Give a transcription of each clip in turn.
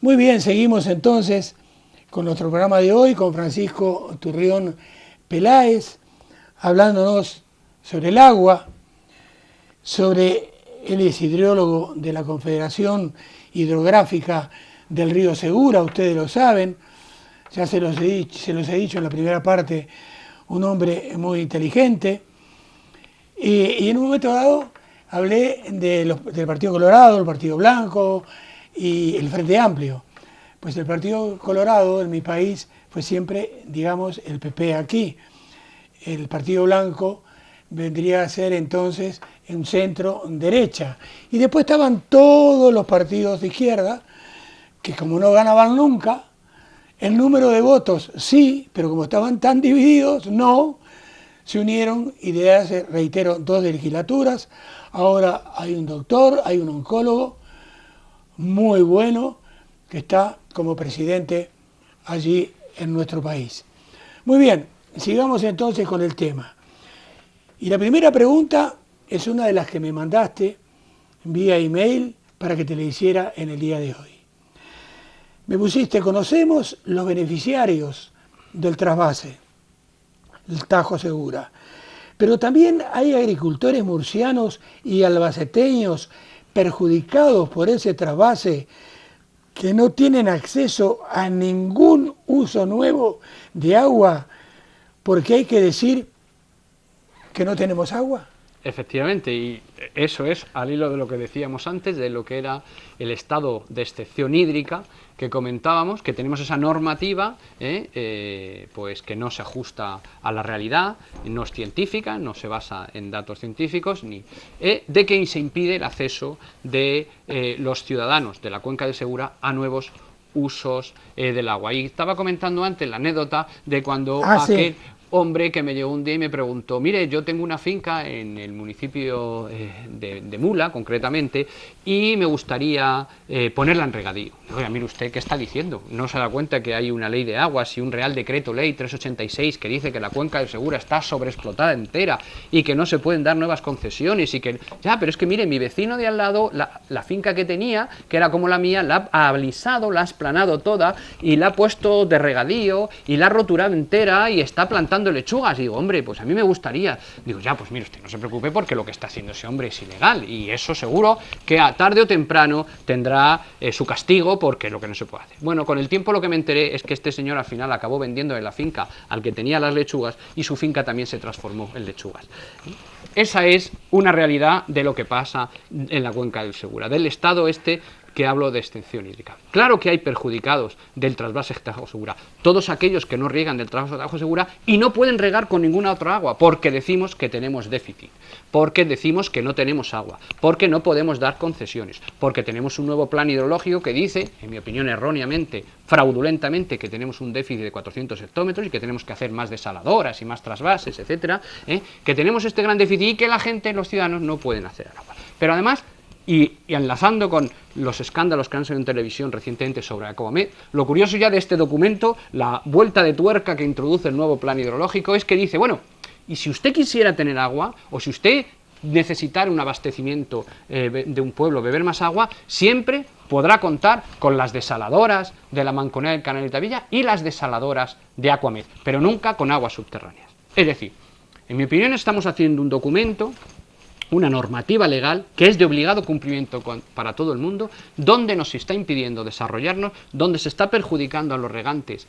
Muy bien, seguimos entonces con nuestro programa de hoy, con Francisco Turrión Peláez, hablándonos sobre el agua, él es hidrólogo de la Confederación Hidrográfica del Río Segura, ustedes lo saben, ya se los he dicho en la primera parte, un hombre muy inteligente, y en un momento dado hablé del Partido Colorado, el Partido Blanco y el Frente Amplio. Pues el Partido Colorado en mi país fue siempre, digamos, el PP aquí. El Partido Blanco vendría a ser entonces un centro derecha. Y después estaban todos los partidos de izquierda, que como no ganaban nunca, el número de votos sí, pero como estaban tan divididos, no, se unieron y desde hace, reitero, 2 legislaturas. Ahora hay un doctor, hay un oncólogo muy bueno que está como presidente allí en nuestro país. Muy bien, sigamos entonces con el tema. Y la primera pregunta es una de las que me mandaste vía email para que te la hiciera en el día de hoy. Me pusiste, conocemos los beneficiarios del trasvase, el Tajo Segura, pero también hay agricultores murcianos y albaceteños perjudicados por ese trasvase que no tienen acceso a ningún uso nuevo de agua, porque hay que decir que no tenemos agua. Efectivamente, y eso es al hilo de lo que decíamos antes, de lo que era el estado de excepción hídrica que comentábamos, que tenemos esa normativa pues que no se ajusta a la realidad, no es científica, no se basa en datos científicos, de que se impide el acceso de los ciudadanos de la cuenca del Segura a nuevos usos del agua. Y estaba comentando antes la anécdota de cuando aquel hombre que me llegó un día y me preguntó, mire, yo tengo una finca en el municipio de Mula, concretamente, y me gustaría ponerla en regadío. Oiga, mire usted, ¿qué está diciendo? ¿No se da cuenta que hay una ley de aguas y un Real Decreto Ley 386 que dice que la cuenca del Segura está sobreexplotada entera y que no se pueden dar nuevas concesiones y que... Ya, pero es que mire, mi vecino de al lado, la finca que tenía, que era como la mía, la ha alisado, la ha esplanado toda y la ha puesto de regadío y la ha roturado entera y está plantando lechugas. Y digo, hombre, pues a mí me gustaría. Digo, ya, pues mire usted, no se preocupe porque lo que está haciendo ese hombre es ilegal y eso seguro que a tarde o temprano tendrá su castigo porque lo que no se puede hacer. Bueno, con el tiempo lo que me enteré es que este señor al final acabó vendiendo de la finca al que tenía las lechugas y su finca también se transformó en lechugas. Esa es una realidad de lo que pasa en la cuenca del Segura, del estado que hablo de extinción hídrica. Claro que hay perjudicados del trasvase Tajo Segura, todos aquellos que no riegan del trasvase Tajo Segura y no pueden regar con ninguna otra agua, porque decimos que tenemos déficit, porque decimos que no tenemos agua, porque no podemos dar concesiones, porque tenemos un nuevo plan hidrológico que dice, en mi opinión erróneamente, fraudulentamente, que tenemos un déficit de 400 hectómetros y que tenemos que hacer más desaladoras y más trasvases, etcétera, que tenemos este gran déficit y que la gente, los ciudadanos, no pueden acceder al agua. Pero además, y enlazando con los escándalos que han salido en televisión recientemente sobre Aquamed, lo curioso ya de este documento, la vuelta de tuerca que introduce el nuevo plan hidrológico, es que dice, bueno, y si usted quisiera tener agua, o si usted necesitara un abastecimiento de un pueblo, beber más agua, siempre podrá contar con las desaladoras de la Manconela del Canal de Tavilla y las desaladoras de Aquamed, pero nunca con aguas subterráneas. Es decir, en mi opinión estamos haciendo un documento, una normativa legal que es de obligado cumplimiento para todo el mundo, donde nos está impidiendo desarrollarnos, donde se está perjudicando a los regantes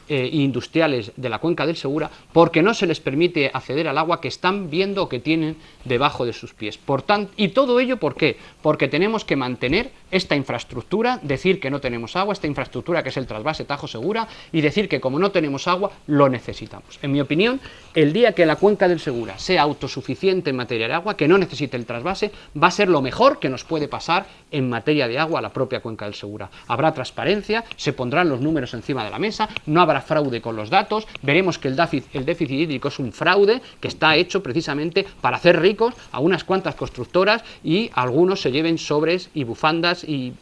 industriales de la cuenca del Segura, porque no se les permite acceder al agua que están viendo o que tienen debajo de sus pies. Por tanto, y todo ello, ¿por qué? Porque tenemos que mantener esta infraestructura, decir que no tenemos agua, esta infraestructura que es el trasvase Tajo Segura, y decir que como no tenemos agua, lo necesitamos. En mi opinión, el día que la cuenca del Segura sea autosuficiente en materia de agua, que no necesite el trasvase, va a ser lo mejor que nos puede pasar en materia de agua a la propia cuenca del Segura. Habrá transparencia, se pondrán los números encima de la mesa, no habrá fraude con los datos, veremos que el déficit hídrico es un fraude que está hecho precisamente para hacer ricos a unas cuantas constructoras y algunos se lleven sobres y bufandas y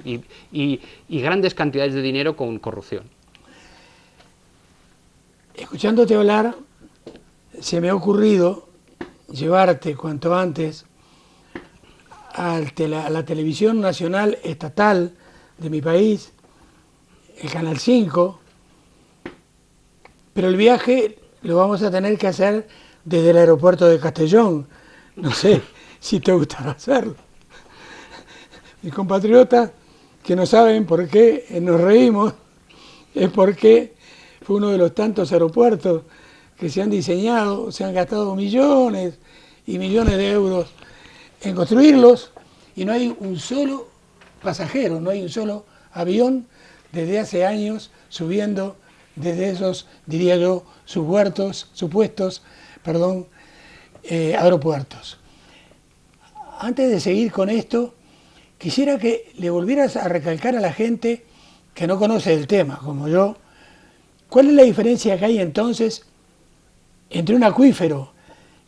grandes cantidades de dinero con corrupción. Escuchándote hablar, se me ha ocurrido llevarte cuanto antes a la televisión nacional estatal de mi país, el Canal 5, pero el viaje lo vamos a tener que hacer desde el aeropuerto de Castellón. No sé si te gustará hacerlo. Mis compatriotas que no saben por qué nos reímos, es porque fue uno de los tantos aeropuertos que se han diseñado, se han gastado millones y millones de euros en construirlos y no hay un solo pasajero, no hay un solo avión desde hace años subiendo desde esos, diría yo, supuestos aeropuertos. Antes de seguir con esto, quisiera que le volvieras a recalcar a la gente que no conoce el tema, como yo, ¿cuál es la diferencia que hay entonces entre un acuífero,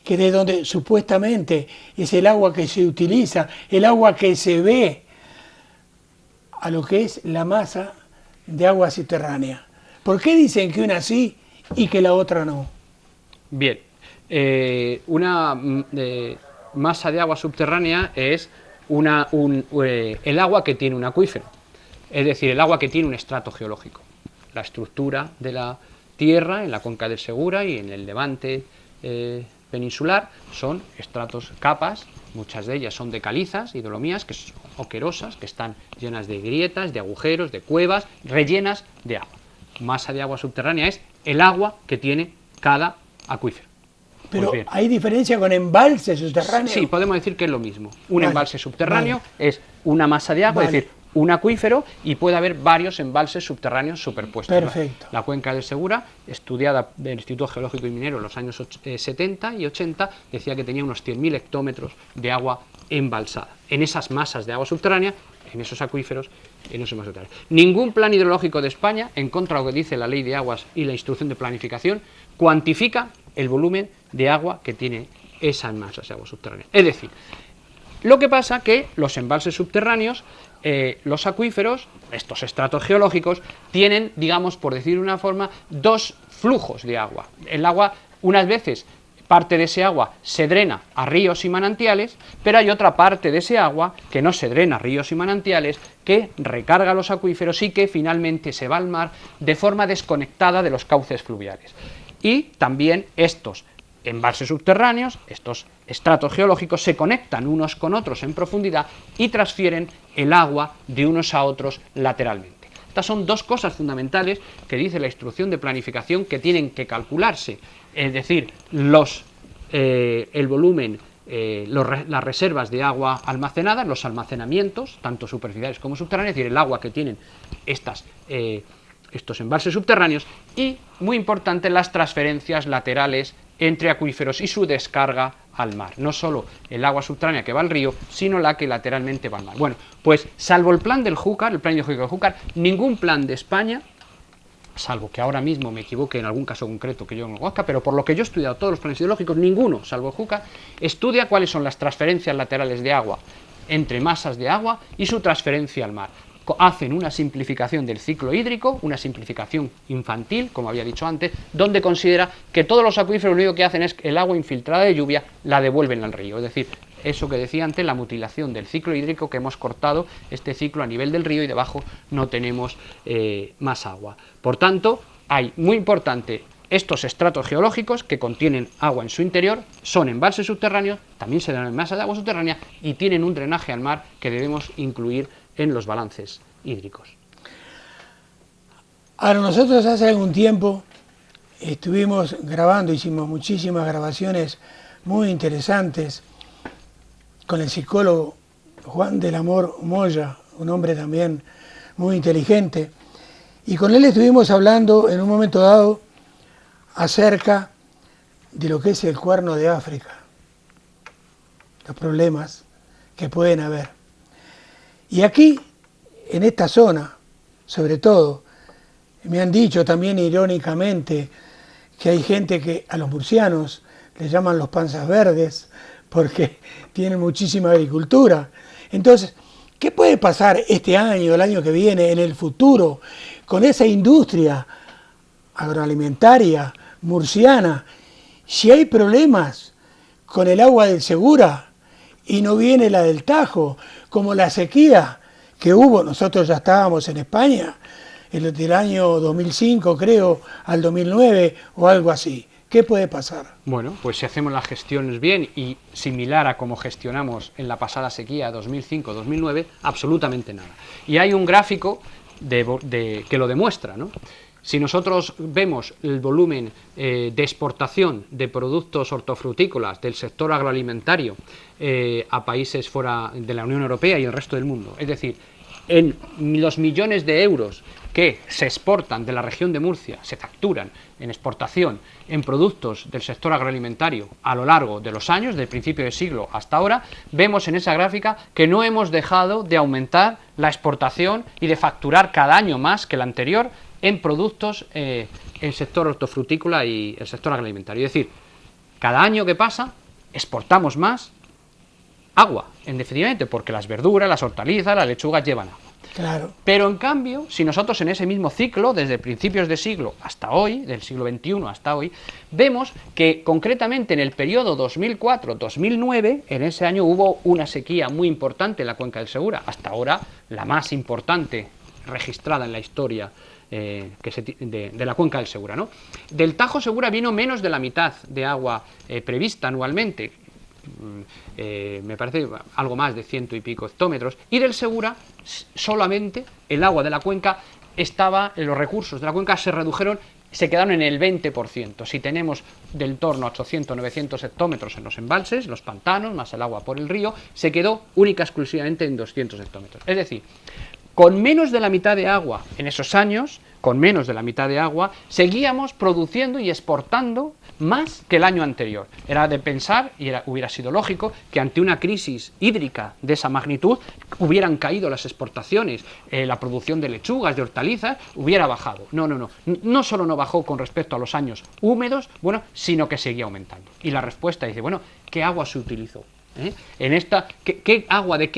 que de donde supuestamente es el agua que se utiliza, el agua que se ve, a lo que es la masa de agua subterránea? ¿Por qué dicen que una sí y que la otra no? Bien, una masa de agua subterránea es el agua que tiene un acuífero, es decir, el agua que tiene un estrato geológico. La estructura de la tierra en la cuenca del Segura y en el levante peninsular son estratos, capas, muchas de ellas son de calizas y dolomías, que son oquerosas, que están llenas de grietas, de agujeros, de cuevas, rellenas de agua. Masa de agua subterránea es el agua que tiene cada acuífero. Pero pues ¿hay diferencia con embalses subterráneos? Sí, podemos decir que es lo mismo. Un embalse subterráneo es una masa de agua, es decir, un acuífero, y puede haber varios embalses subterráneos superpuestos. Perfecto. La cuenca del Segura, estudiada del Instituto Geológico y Minero en los años 70 y 80, decía que tenía unos 100.000 hectómetros de agua embalsada. En esas masas de agua subterránea, en esos acuíferos, en esos embalses subterráneos. Ningún plan hidrológico de España, en contra de lo que dice la Ley de Aguas y la Instrucción de Planificación, cuantifica el volumen de agua que tiene esas masas de agua subterránea. Es decir, lo que pasa que los embalses subterráneos, los acuíferos, estos estratos geológicos, tienen, digamos, por decir de una forma, dos flujos de agua. El agua, unas veces, parte de ese agua se drena a ríos y manantiales, pero hay otra parte de ese agua que no se drena a ríos y manantiales, que recarga los acuíferos y que finalmente se va al mar de forma desconectada de los cauces fluviales. Y también estos embalses subterráneos, estos estratos geológicos, se conectan unos con otros en profundidad y transfieren el agua de unos a otros lateralmente. Estas son dos cosas fundamentales que dice la Instrucción de Planificación que tienen que calcularse, es decir, el volumen, las reservas de agua almacenadas, los almacenamientos, tanto superficiales como subterráneos, es decir, el agua que tienen estos embalses subterráneos, y, muy importante, las transferencias laterales entre acuíferos y su descarga al mar. No solo el agua subterránea que va al río, sino la que lateralmente va al mar. Bueno, pues salvo el plan del Júcar, el plan hidrológico del Júcar, ningún plan de España, salvo que ahora mismo me equivoque en algún caso concreto que yo no conozca, pero por lo que yo he estudiado todos los planes hidrológicos, ninguno, salvo el Júcar, estudia cuáles son las transferencias laterales de agua entre masas de agua y su transferencia al mar. Hacen una simplificación del ciclo hídrico, una simplificación infantil, como había dicho antes, donde considera que todos los acuíferos lo único que hacen es que el agua infiltrada de lluvia la devuelven al río. Es decir, eso que decía antes, la mutilación del ciclo hídrico, que hemos cortado este ciclo a nivel del río y debajo no tenemos más agua. Por tanto, hay, muy importante, estos estratos geológicos que contienen agua en su interior, son embalses subterráneos, también se dan en masa de agua subterránea y tienen un drenaje al mar que debemos incluir en los balances hídricos. Ahora, nosotros hace algún tiempo estuvimos grabando, hicimos muchísimas grabaciones muy interesantes con el psicólogo Juan del Amor Moya, un hombre también muy inteligente, y con él estuvimos hablando en un momento dado acerca de lo que es el Cuerno de África, los problemas que pueden haber. Y aquí, en esta zona, sobre todo, me han dicho también irónicamente que hay gente que a los murcianos les llaman los panzas verdes porque tienen muchísima agricultura. Entonces, ¿qué puede pasar este año, el año que viene, en el futuro, con esa industria agroalimentaria murciana, si hay problemas con el agua del Segura y no viene la del Tajo, como la sequía que hubo? Nosotros ya estábamos en España del año 2005, creo, al 2009 o algo así. ¿Qué puede pasar? Bueno, pues si hacemos las gestiones bien y similar a como gestionamos en la pasada sequía 2005-2009, absolutamente nada. Y hay un gráfico que lo demuestra, ¿no? Si nosotros vemos el volumen de exportación de productos hortofrutícolas del sector agroalimentario a países fuera de la Unión Europea y el resto del mundo, es decir, en los millones de euros que se exportan de la región de Murcia, se facturan en exportación en productos del sector agroalimentario a lo largo de los años, del principio del siglo hasta ahora, vemos en esa gráfica que no hemos dejado de aumentar la exportación y de facturar cada año más que el anterior en productos el sector hortofrutícola y el sector agroalimentario. Es decir, cada año que pasa exportamos más agua, en definitiva, porque las verduras, las hortalizas, las lechugas llevan agua. Claro. Pero en cambio, si nosotros en ese mismo ciclo, desde principios de siglo hasta hoy, del siglo XXI hasta hoy, vemos que concretamente en el periodo 2004-2009, en ese año hubo una sequía muy importante en la cuenca del Segura, hasta ahora la más importante registrada en la historia de la cuenca del Segura, ¿no? Del Tajo Segura vino menos de la mitad de agua prevista anualmente, me parece algo más de 100 y pico hectómetros, y del Segura solamente el agua de la cuenca los recursos de la cuenca se redujeron, se quedaron en el 20%. Si tenemos del torno a 800-900 hectómetros en los embalses, los pantanos, más el agua por el río, se quedó única exclusivamente en 200 hectómetros. Es decir, con menos de la mitad de agua en esos años, con menos de la mitad de agua, seguíamos produciendo y exportando más que el año anterior. Era de pensar, y hubiera sido lógico, que ante una crisis hídrica de esa magnitud hubieran caído las exportaciones, la producción de lechugas, de hortalizas, hubiera bajado. No solo no bajó con respecto a los años húmedos, sino que seguía aumentando. Y la respuesta dice, ¿qué agua se utilizó? En esta, ¿de qué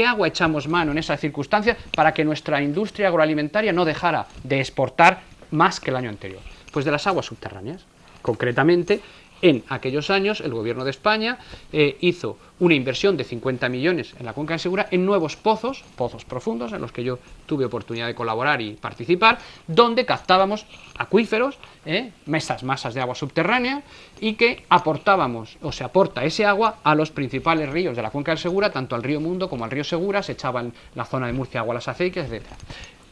agua echamos mano en esas circunstancias para que nuestra industria agroalimentaria no dejara de exportar más que el año anterior? Pues de las aguas subterráneas. Concretamente, en aquellos años el gobierno de España hizo una inversión de 50 millones en la cuenca del Segura en nuevos pozos profundos, en los que yo tuve oportunidad de colaborar y participar, donde captábamos acuíferos, masas de agua subterránea, y que aportábamos, o se aporta ese agua a los principales ríos de la cuenca del Segura, tanto al río Mundo como al río Segura, se echaba en la zona de Murcia agua a las acequias, etc.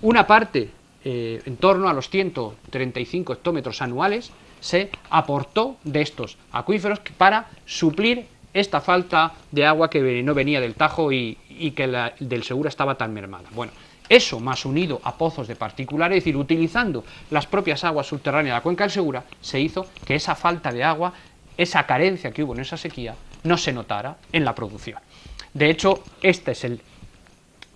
Una parte, en torno a los 135 hectómetros anuales, se aportó de estos acuíferos para suplir esta falta de agua que no venía del Tajo y que del Segura estaba tan mermada. Bueno, eso más unido a pozos de particulares, es decir, utilizando las propias aguas subterráneas de la cuenca del Segura, se hizo que esa falta de agua, esa carencia que hubo en esa sequía, no se notara en la producción. De hecho,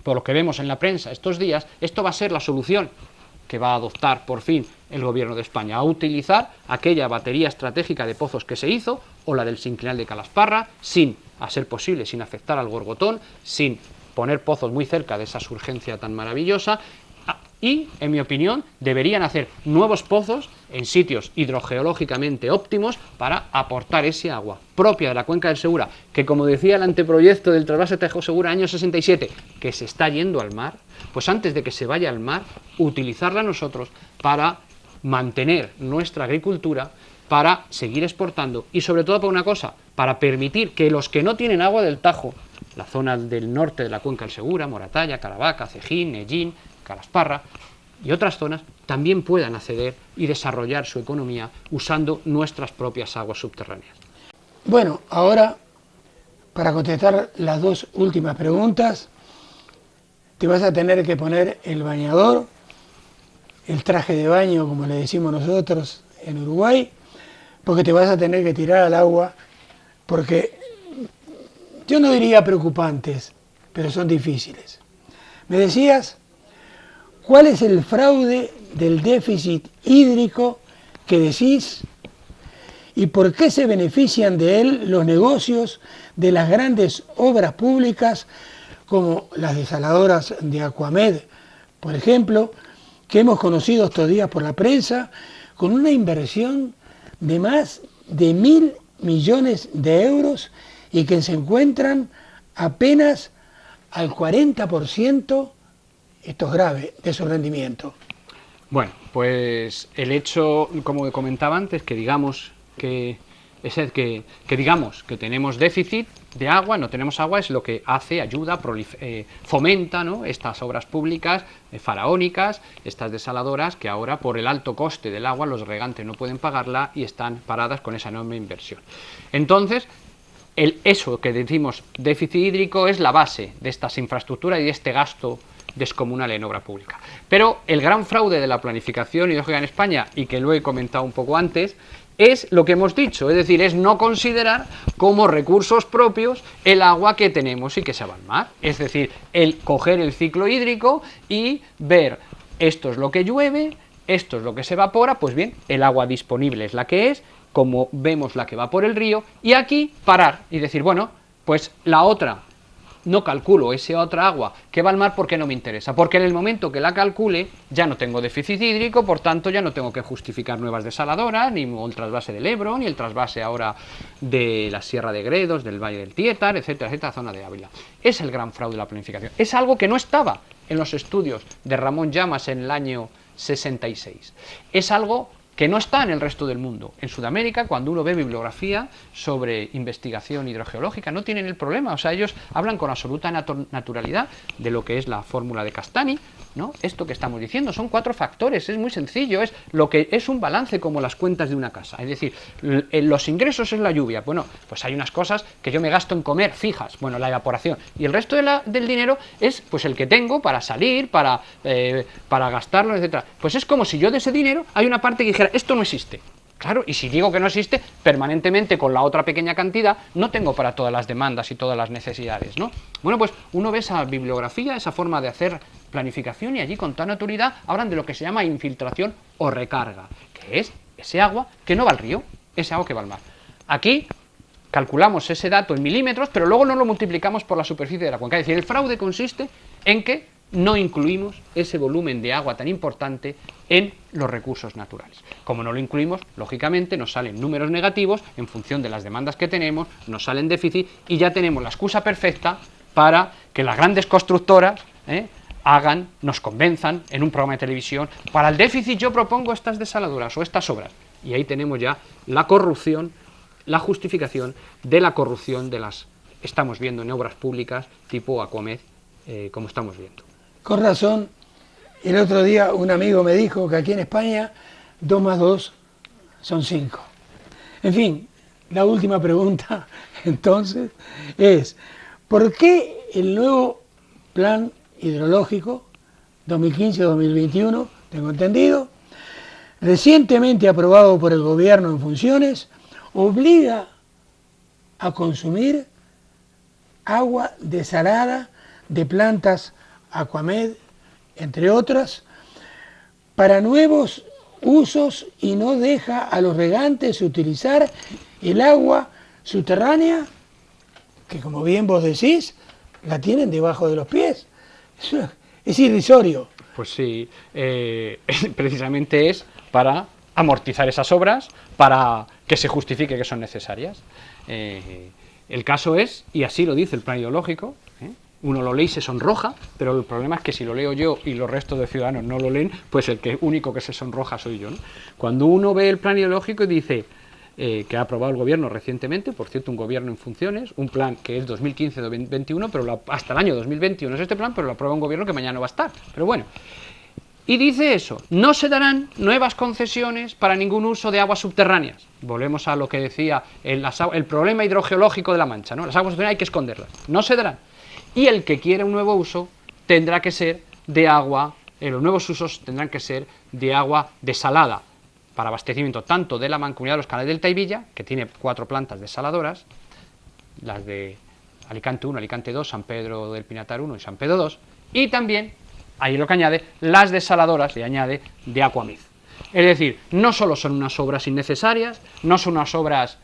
por lo que vemos en la prensa estos días, esto va a ser la solución que va a adoptar por fin el gobierno de España, a utilizar aquella batería estratégica de pozos que se hizo, o la del Sinclinal de Calasparra, a ser posible, sin afectar al Gorgotón, sin poner pozos muy cerca de esa surgencia tan maravillosa, y, en mi opinión, deberían hacer nuevos pozos en sitios hidrogeológicamente óptimos para aportar ese agua propia de la cuenca del Segura, que, como decía el anteproyecto del trasvase Tajo Segura año 67, que se está yendo al mar, pues antes de que se vaya al mar, utilizarla nosotros para mantener nuestra agricultura, para seguir exportando y, sobre todo, por una cosa, para permitir que los que no tienen agua del Tajo, la zona del norte de la cuenca del Segura, Moratalla, Caravaca, Cejín, Nellín, Calasparra y otras zonas, también puedan acceder y desarrollar su economía usando nuestras propias aguas subterráneas. Bueno, ahora, para contestar las dos últimas preguntas, te vas a tener que poner el bañador, el traje de baño, como le decimos nosotros en Uruguay, porque te vas a tener que tirar al agua, porque yo no diría preocupantes, pero son difíciles. Me decías, ¿cuál es el fraude del déficit hídrico que decís y por qué se benefician de él los negocios de las grandes obras públicas como las desaladoras de Aquamed, por ejemplo, que hemos conocido estos días por la prensa, con una inversión de más de 1.000 millones de euros y que se encuentran apenas al 40%, esto es grave, de su rendimiento? Bueno, pues el hecho, como comentaba antes, que digamos que digamos que tenemos déficit de agua, no tenemos agua, es lo que hace, ayuda, fomenta, ¿no?, estas obras públicas faraónicas, estas desaladoras que ahora por el alto coste del agua los regantes no pueden pagarla y están paradas con esa enorme inversión. Entonces, eso que decimos déficit hídrico es la base de estas infraestructuras y de este gasto descomunal en obra pública. Pero el gran fraude de la planificación hidrológica en España, y que lo he comentado un poco antes, es lo que hemos dicho, es decir, es no considerar como recursos propios el agua que tenemos y que se va al mar. Es decir, el coger el ciclo hídrico y ver, esto es lo que llueve, esto es lo que se evapora, pues bien, el agua disponible es la que es, como vemos la que va por el río, y aquí parar y decir, bueno, pues la otra, no calculo esa otra agua que va al mar porque no me interesa, porque en el momento que la calcule ya no tengo déficit hídrico, por tanto ya no tengo que justificar nuevas desaladoras, ni el trasvase del Ebro, ni el trasvase ahora de la Sierra de Gredos, del Valle del Tietar, etcétera, etcétera, zona de Ávila. Es el gran fraude de la planificación, es algo que no estaba en los estudios de Ramón Llamas en el año 66, es algo que no está en el resto del mundo. En Sudamérica, cuando uno ve bibliografía sobre investigación hidrogeológica, no tienen el problema, o sea, ellos hablan con absoluta naturalidad de lo que es la fórmula de Castani, ¿no? Esto que estamos diciendo son 4 factores, es muy sencillo, es lo que es un balance como las cuentas de una casa, es decir, los ingresos es la lluvia, bueno, pues hay unas cosas que yo me gasto en comer fijas, bueno, la evaporación, y el resto del dinero es pues el que tengo para salir, para gastarlo, etcétera. Pues es como si yo de ese dinero hay una parte que dijera, esto no existe. Claro, y si digo que no existe, permanentemente con la otra pequeña cantidad no tengo para todas las demandas y todas las necesidades, ¿no? Bueno, pues uno ve esa bibliografía, esa forma de hacer planificación, y allí con toda naturalidad hablan de lo que se llama infiltración o recarga, que es ese agua que no va al río, ese agua que va al mar. Aquí calculamos ese dato en milímetros, pero luego no lo multiplicamos por la superficie de la cuenca. Es decir, el fraude consiste en que no incluimos ese volumen de agua tan importante en los recursos naturales. Como no lo incluimos, lógicamente nos salen números negativos en función de las demandas que tenemos, nos salen déficit y ya tenemos la excusa perfecta para que las grandes constructoras nos convenzan en un programa de televisión, para el déficit yo propongo estas desaladoras o estas obras. Y ahí tenemos ya la corrupción, la justificación de la corrupción de las estamos viendo en obras públicas tipo Aquamed, como estamos viendo. Con razón, el otro día un amigo me dijo que aquí en España 2 más 2 son 5. En fin, la última pregunta entonces es, ¿por qué el nuevo plan hidrológico 2015-2021, tengo entendido, recientemente aprobado por el gobierno en funciones, obliga a consumir agua desalada de plantas Aquamed, entre otras, para nuevos usos y no deja a los regantes utilizar el agua subterránea, que como bien vos decís, la tienen debajo de los pies? Eso es irrisorio. Pues sí, precisamente es para amortizar esas obras, para que se justifique que son necesarias. El caso es, y así lo dice el plan hidrológico, uno lo lee y se sonroja, pero el problema es que si lo leo yo y los restos de ciudadanos no lo leen, pues el único que se sonroja soy yo, ¿no? Cuando uno ve el plan hidrológico y dice que ha aprobado el gobierno recientemente, por cierto, un gobierno en funciones, un plan que es 2015-2021, pero hasta el año 2021 es este plan, pero lo aprueba un gobierno que mañana no va a estar, pero bueno. Y dice eso, no se darán nuevas concesiones para ningún uso de aguas subterráneas. Volvemos a lo que decía el problema hidrogeológico de la Mancha, ¿no? Las aguas subterráneas hay que esconderlas, no se darán. Y el que quiera un nuevo uso tendrá que ser de agua, los nuevos usos tendrán que ser de agua desalada, para abastecimiento tanto de la Mancomunidad de los Canales del Taivilla, que tiene 4 plantas desaladoras, las de Alicante 1, Alicante 2, San Pedro del Pinatar 1 y San Pedro 2, y también, ahí lo que añade, las desaladoras, le añade, de Aquamed. Es decir, no solo son unas obras innecesarias, no son unas obras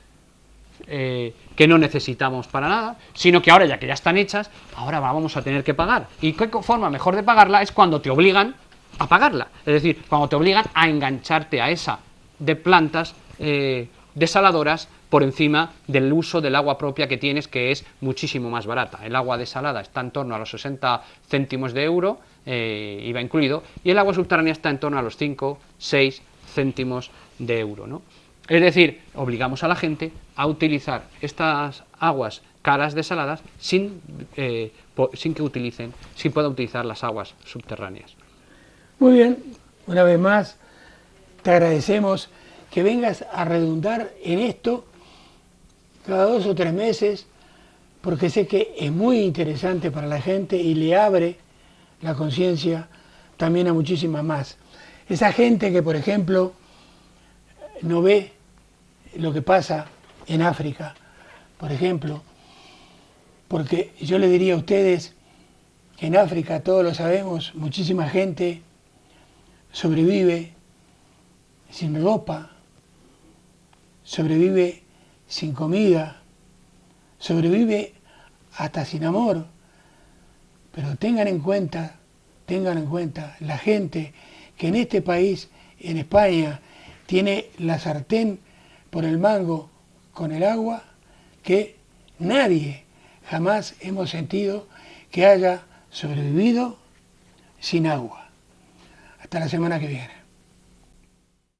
que no necesitamos para nada, sino que ahora, ya que ya están hechas, ahora vamos a tener que pagar. ¿Y qué forma mejor de pagarla? Es cuando te obligan a pagarla, es decir, cuando te obligan a engancharte a esa de plantas desaladoras por encima del uso del agua propia que tienes, que es muchísimo más barata. El agua desalada está en torno a los 60 céntimos de euro IVA incluido, y el agua subterránea está en torno a los 5-6 céntimos de euro, ¿no? Es decir, obligamos a la gente a utilizar estas aguas caras desaladas sin pueda utilizar las aguas subterráneas. Muy bien, una vez más te agradecemos que vengas a redundar en esto cada 2 o 3 meses, porque sé que es muy interesante para la gente y le abre la conciencia también a muchísimas más. Esa gente que, por ejemplo, no ve lo que pasa en África, por ejemplo, porque yo le diría a ustedes que en África, todos lo sabemos, muchísima gente sobrevive sin ropa, sobrevive sin comida, sobrevive hasta sin amor. Pero tengan en cuenta la gente que en este país, en España, tiene la sartén por el mango con el agua, que nadie jamás hemos sentido que haya sobrevivido sin agua. Hasta la semana que viene.